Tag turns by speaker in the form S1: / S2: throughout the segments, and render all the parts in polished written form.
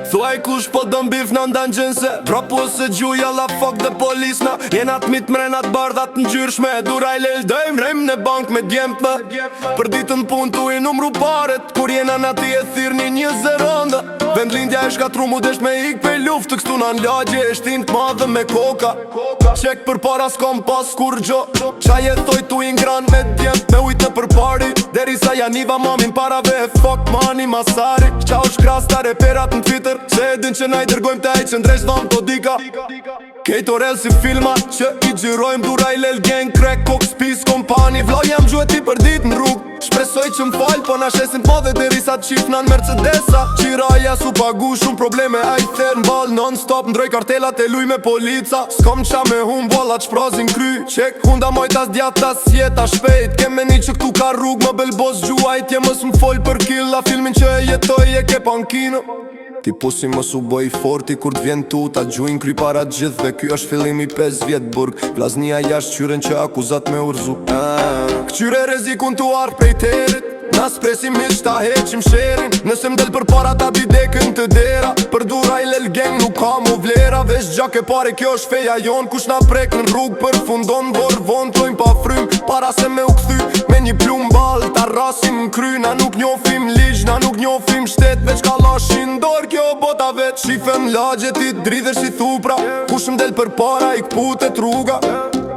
S1: Thuaj kush po dëm bif në ndan gjënse Propu se gjuja la fok dhe polisna Jena t'mit mrenat bardhat në gjyrshme Dura i lel dëjm rrim në bank me djempë Për ditën pun tu i numru paret Kur jena na ti e thirni 20 ronda Vendlindja e shkatru mu desht me ik pe luft Të kstu në lagje e shtin t'madhe me koka Qek për para s'kom pas kur gjo Qa jetoj tu i ngran me djemp Me ujtë për pari Deri sa janiva mamin parave e fuck money masari Qa u shkras ta reperat në Twitter Se edin që na i dërgojmë të që ndresh dham të dika Kejt orel si filma që i gjyrojmë Dura i lel gang, crack, coke, spis, kompani Vloj jam gjuhet i për dit në rrug Shpresoj që m'fall, po na shesin t'madhe Deri sa t'qifna në Mercedesa Qiraja su pagu shumë probleme A i ther n'ball non-stop Ndroj kartelat e luj me polica S'kom qa me hum, bolla q'prozin kry Qek hunda mojtas djatas jeta shpejt Keme një që këtu ka rrug më belbos gjuajt Je mës m'foll për killa filmin që e jetoj e ke pankino Ti pusi mës u boj forti kur t'vjen tu Ta gjuin kry para gjithë dhe ky është fillimi 5 vjet burg Vllaznia jash qyren që akuzat me urzu Këqyre rezikun tu arë prej terit Na s'presim hiq ta heqim sherin Nëse m'del për para ta bidekën të dera Për dura i lel gang nuk ka mu vlera Vesh gjak e pare kjo është feja jon Kush na prek në rrug për fundon Vorvon tojmë pa frym Para se me u kthy me një plum bal Ta rasim në kry Na nuk njofim ligj Na nuk njofim shtet Veç ka lashin dor kjo bota vet Shifem lagje ti dridhesh si thupra Kush m'del për para i kputet rruga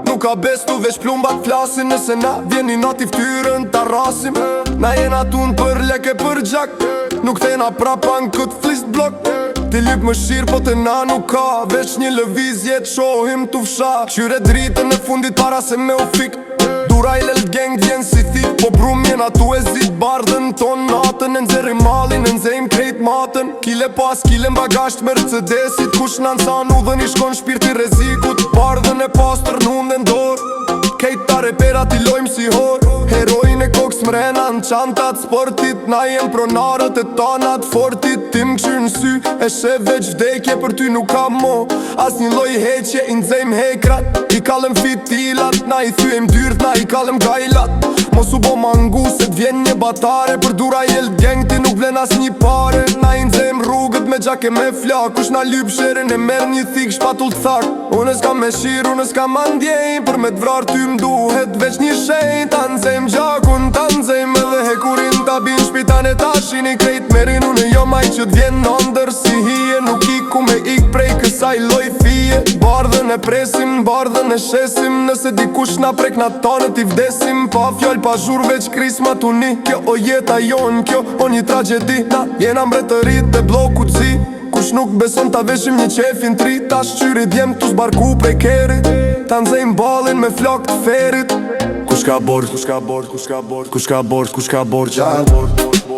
S1: Nuk ka bestu veç plumbat flasin Nëse na vjeni nati ftyrën ta rasim Na jena tun për leke për gjak Nuk thena prapa në këtë flist blok Ti lyp më shirë po të na nuk ka Veç një lëvizje të shohim t'u fsha Qyre dritën e fundit para se me u fik Dura i lel gang vjen si thik Po brum jena tu e zit bardën ton natën E nxerim malin, e nxejm krejt matën Kile pas kile m'bagasht Mercedesit Kush në nësan u dhe një shkon shpirti rezikut Bardën e pastër n'unden dor Kejt ta reperat i lojmë si hor Heroin e koks mrena në qantat sportit Na jem pronarët e tanat fortit Tim këshyr në sy e shef veç vdekje Për ty nuk ka mo As një loj heqje i nxejm hekrat I kalem fitilat Na i thyem dyrt Na i kalem gajlat Mos u bo mangu se t'vjen një batare Për dura i el gang ti nuk vlen as një pare Na i nxejm rrugët me gjake me flak Kush na lyp shere e mer një thik shpatull t'thak Unë s'kam me shir, unë s'kam andjejn Për me t'vrar ty m'duhet veç një shenj Ta nxejm gjakun, ta nxejm edhe hekurin Ta bin shpitan e tashin i krejt merin Unë jo maj që t'vjen në ndër si hije Nuk iku me ik prej kësaj loj fije Bardhën e presim, bardhën e shesim Nëse dikush na prek na tonët i vdesim Pa fjall pa zhur veç krisma t'uni Kjo o jeta jon, kjo o një tragedi Na jena mbretërit dhe bloku zi Kush nuk beson ta veshim një qefin tri Ta shqyri djem t'u zbarku prej kerit Ta nxejm balin me flok të ferit Kush ka bord, kush ka bord, kush ka bord, kush ka bord, kush ka bord,